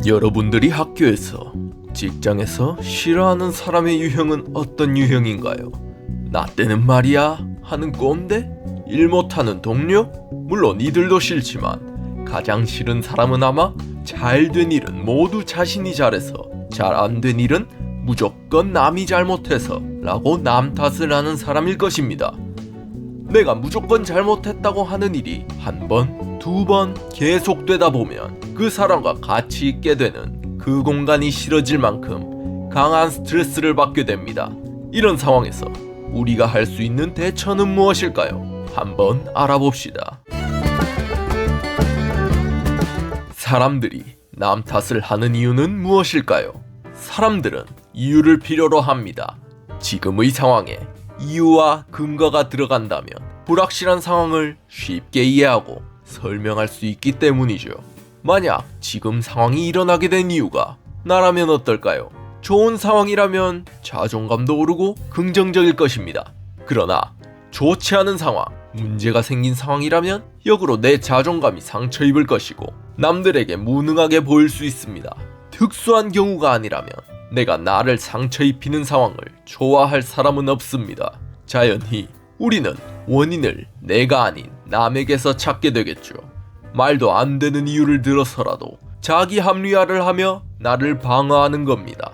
여러분들이 학교에서, 직장에서 싫어하는 사람의 유형은 어떤 유형인가요? 나 때는 말이야 하는 꼰대? 일 못하는 동료? 물론 이들도 싫지만 가장 싫은 사람은 아마 잘 된 일은 모두 자신이 잘해서, 잘 안 된 일은 무조건 남이 잘못해서 라고 남 탓을 하는 사람일 것입니다. 내가 무조건 잘못했다고 하는 일이 한 번, 두 번 계속되다 보면 그 사람과 같이 있게 되는 그 공간이 싫어질 만큼 강한 스트레스를 받게 됩니다. 이런 상황에서 우리가 할 수 있는 대처는 무엇일까요? 한번 알아봅시다. 사람들이 남 탓을 하는 이유는 무엇일까요? 사람들은 이유를 필요로 합니다. 지금의 상황에 이유와 근거가 들어간다면 불확실한 상황을 쉽게 이해하고 설명할 수 있기 때문이죠. 만약 지금 상황이 일어나게 된 이유가 나라면 어떨까요? 좋은 상황이라면 자존감도 오르고 긍정적일 것입니다. 그러나 좋지 않은 상황, 문제가 생긴 상황이라면 역으로 내 자존감이 상처 입을 것이고 남들에게 무능하게 보일 수 있습니다. 특수한 경우가 아니라면 내가 나를 상처 입히는 상황을 좋아할 사람은 없습니다. 자연히 우리는 원인을 내가 아닌 남에게서 찾게 되겠죠. 말도 안 되는 이유를 들어서라도 자기 합리화를 하며 나를 방어하는 겁니다.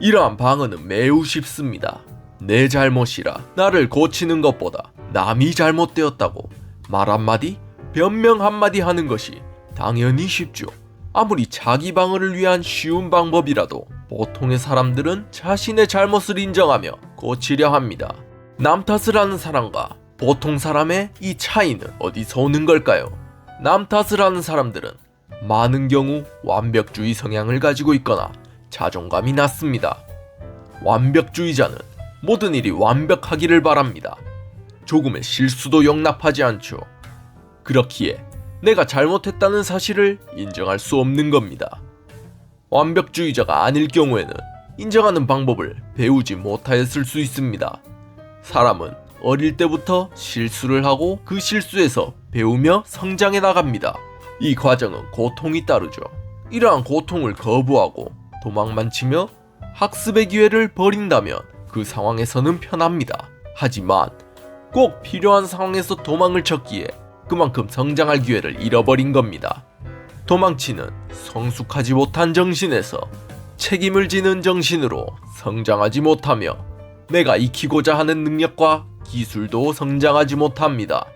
이러한 방어는 매우 쉽습니다. 내 잘못이라 나를 고치는 것보다 남이 잘못되었다고 말 한마디, 변명 한마디 하는 것이 당연히 쉽죠. 아무리 자기 방어를 위한 쉬운 방법이라도 보통의 사람들은 자신의 잘못을 인정하며 고치려 합니다. 남 탓을 하는 사람과 보통 사람의 이 차이는 어디서 오는 걸까요? 남 탓을 하는 사람들은 많은 경우 완벽주의 성향을 가지고 있거나 자존감이 낮습니다. 완벽주의자는 모든 일이 완벽하기를 바랍니다. 조금의 실수도 용납하지 않죠. 그렇기에 내가 잘못했다는 사실을 인정할 수 없는 겁니다. 완벽주의자가 아닐 경우에는 인정하는 방법을 배우지 못하였을 수 있습니다. 사람은 어릴 때부터 실수를 하고 그 실수에서 배우며 성장해 나갑니다. 이 과정은 고통이 따르죠. 이러한 고통을 거부하고 도망만 치며 학습의 기회를 버린다면 그 상황에서는 편합니다. 하지만 꼭 필요한 상황에서 도망을 쳤기에 그만큼 성장할 기회를 잃어버린 겁니다. 도망치는 성숙하지 못한 정신에서 책임을 지는 정신으로 성장하지 못하며 내가 익히고자 하는 능력과 기술도 성장하지 못합니다.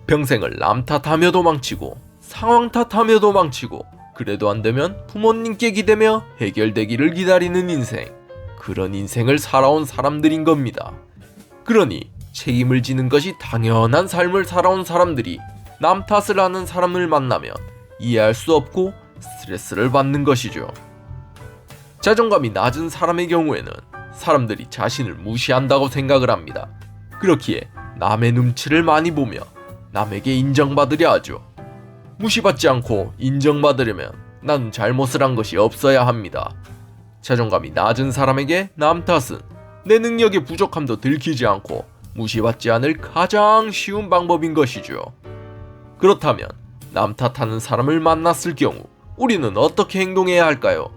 평생을 남 탓하며 도망치고 상황 탓하며 도망치고 그래도 안 되면 부모님께 기대며 해결되기를 기다리는 인생, 그런 인생을 살아온 사람들인 겁니다. 그러니 책임을 지는 것이 당연한 삶을 살아온 사람들이 남 탓을 하는 사람을 만나면 이해할 수 없고 스트레스를 받는 것이죠. 자존감이 낮은 사람의 경우에는 사람들이 자신을 무시한다고 생각을 합니다. 그렇기에 남의 눈치를 많이 보며 남에게 인정받으려 하죠. 무시받지 않고 인정받으려면 나는 잘못을 한 것이 없어야 합니다. 자존감이 낮은 사람에게 남 탓은 내 능력의 부족함도 들키지 않고 무시받지 않을 가장 쉬운 방법인 것이죠. 그렇다면 남 탓하는 사람을 만났을 경우 우리는 어떻게 행동해야 할까요?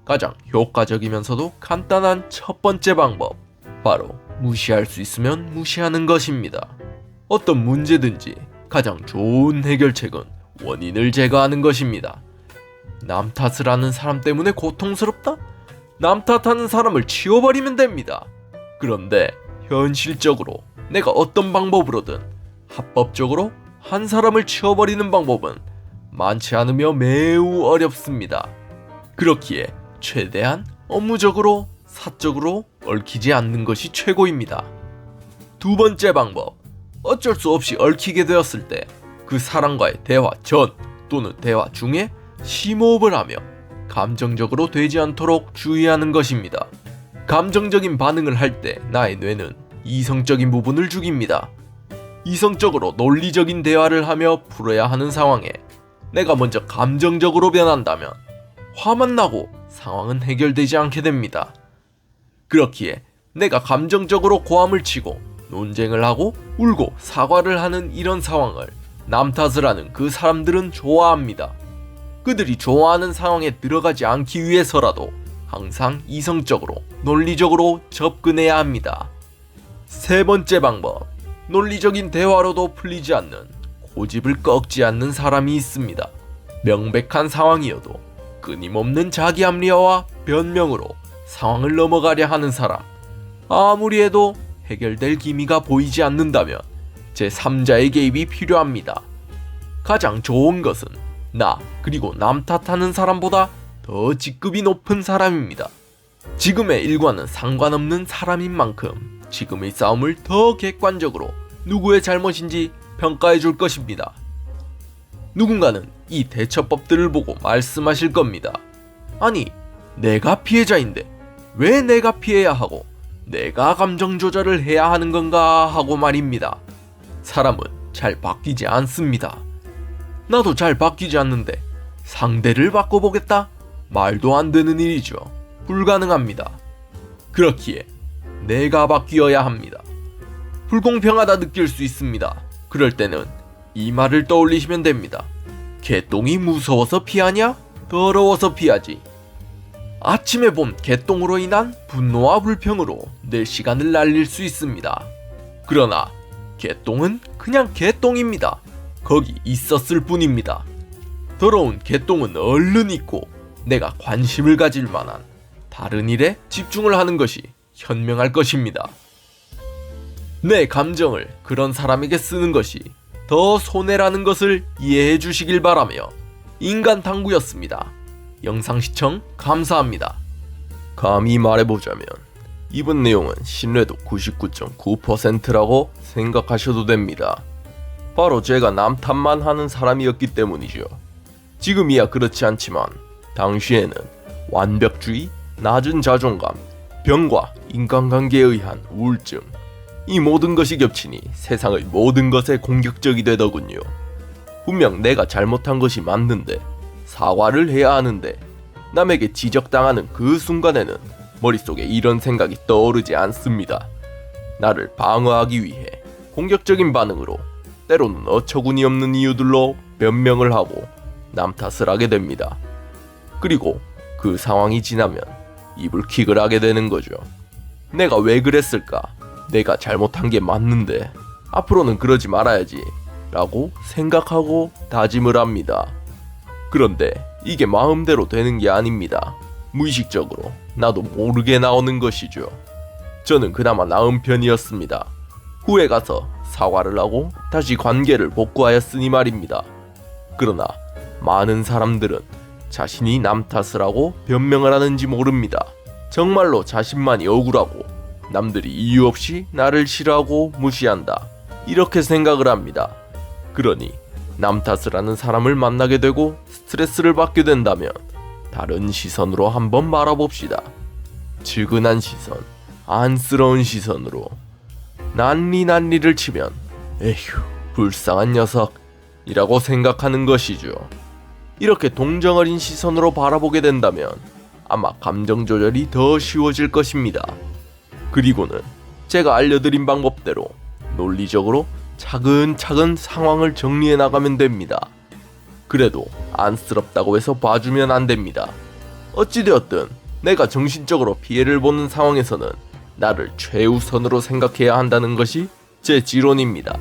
가장 효과적이면서도 간단한 첫 번째 방법, 바로 무시할 수 있으면 무시하는 것입니다. 어떤 문제든지 가장 좋은 해결책은 원인을 제거하는 것입니다. 남 탓을 하는 사람 때문에 고통스럽다? 남 탓하는 사람을 치워버리면 됩니다. 그런데 현실적으로 내가 어떤 방법으로든 합법적으로 한 사람을 치워버리는 방법은 많지 않으며 매우 어렵습니다. 그렇기에 최대한 업무적으로, 사적으로 얽히지 않는 것이 최고입니다. 두 번째 방법, 어쩔 수 없이 얽히게 되었을 때 그 사람과의 대화 전 또는 대화 중에 심호흡을 하며 감정적으로 되지 않도록 주의하는 것입니다. 감정적인 반응을 할 때 나의 뇌는 이성적인 부분을 죽입니다. 이성적으로 논리적인 대화를 하며 풀어야 하는 상황에 내가 먼저 감정적으로 변한다면 화만 나고 상황은 해결되지 않게 됩니다. 그렇기에 내가 감정적으로 고함을 치고 논쟁을 하고 울고 사과를 하는 이런 상황을 남 탓을 하는 그 사람들은 좋아합니다. 그들이 좋아하는 상황에 들어가지 않기 위해서라도 항상 이성적으로, 논리적으로 접근해야 합니다. 세 번째 방법, 논리적인 대화로도 풀리지 않는 고집을 꺾지 않는 사람이 있습니다. 명백한 상황이어도 끊임없는 자기 합리화와 변명으로 상황을 넘어가려 하는 사람. 아무리 해도 해결될 기미가 보이지 않는다면 제3자의 개입이 필요합니다. 가장 좋은 것은 나 그리고 남 탓하는 사람보다 더 직급이 높은 사람입니다. 지금의 일과는 상관없는 사람인 만큼 지금의 싸움을 더 객관적으로 누구의 잘못인지 평가해 줄 것입니다. 누군가는 이 대처법들을 보고 말씀하실 겁니다. 아니, 내가 피해자인데 왜 내가 피해야 하고 내가 감정 조절을 해야 하는 건가 하고 말입니다. 사람은 잘 바뀌지 않습니다. 나도 잘 바뀌지 않는데 상대를 바꿔보겠다? 말도 안 되는 일이죠. 불가능합니다. 그렇기에 내가 바뀌어야 합니다. 불공평하다 느낄 수 있습니다. 그럴 때는 이 말을 떠올리시면 됩니다. 개똥이 무서워서 피하냐? 더러워서 피하지. 아침에 본 개똥으로 인한 분노와 불평으로 내 시간을 날릴 수 있습니다. 그러나 개똥은 그냥 개똥입니다. 거기 있었을 뿐입니다. 더러운 개똥은 얼른 잊고 내가 관심을 가질 만한 다른 일에 집중을 하는 것이 현명할 것입니다. 내 감정을 그런 사람에게 쓰는 것이 더 손해라는 것을 이해해 주시길 바라며 인간 탐구였습니다. 영상 시청 감사합니다. 감히 말해보자면 이번 내용은 신뢰도 99.9%라고 생각하셔도 됩니다. 바로 제가 남 탓만 하는 사람이었기 때문이죠. 지금이야 그렇지 않지만 당시에는 완벽주의, 낮은 자존감, 병과 인간관계에 의한 우울증, 이 모든 것이 겹치니 세상의 모든 것에 공격적이 되더군요. 분명 내가 잘못한 것이 맞는데 사과를 해야 하는데 남에게 지적당하는 그 순간에는 머릿속에 이런 생각이 떠오르지 않습니다. 나를 방어하기 위해 공격적인 반응으로 때로는 어처구니 없는 이유들로 변명을 하고 남 탓을 하게 됩니다. 그리고 그 상황이 지나면 이불킥을 하게 되는 거죠. 내가 왜 그랬을까? 내가 잘못한 게 맞는데 앞으로는 그러지 말아야지 라고 생각하고 다짐을 합니다. 그런데 이게 마음대로 되는 게 아닙니다. 무의식적으로 나도 모르게 나오는 것이죠. 저는 그나마 나은 편이었습니다. 후에 가서 사과를 하고 다시 관계를 복구하였으니 말입니다. 그러나 많은 사람들은 자신이 남 탓을 하고 변명을 하는지 모릅니다. 정말로 자신만이 억울하고 남들이 이유 없이 나를 싫어하고 무시한다, 이렇게 생각을 합니다. 그러니 남 탓을 하는 사람을 만나게 되고 스트레스를 받게 된다면 다른 시선으로 한번 바라봅시다. 측은한 시선, 안쓰러운 시선으로. 난리를 치면 에휴 불쌍한 녀석 이라고 생각하는 것이죠. 이렇게 동정어린 시선으로 바라보게 된다면 아마 감정 조절이 더 쉬워질 것입니다. 그리고는 제가 알려드린 방법대로 논리적으로 차근차근 상황을 정리해 나가면 됩니다. 그래도 안쓰럽다고 해서 봐주면 안 됩니다. 어찌되었든 내가 정신적으로 피해를 보는 상황에서는 나를 최우선으로 생각해야 한다는 것이 제 지론입니다.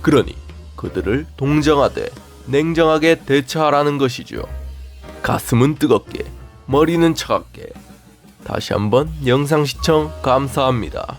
그러니 그들을 동정하되 냉정하게 대처하라는 것이죠. 가슴은 뜨겁게, 머리는 차갑게. 다시 한번 영상 시청 감사합니다.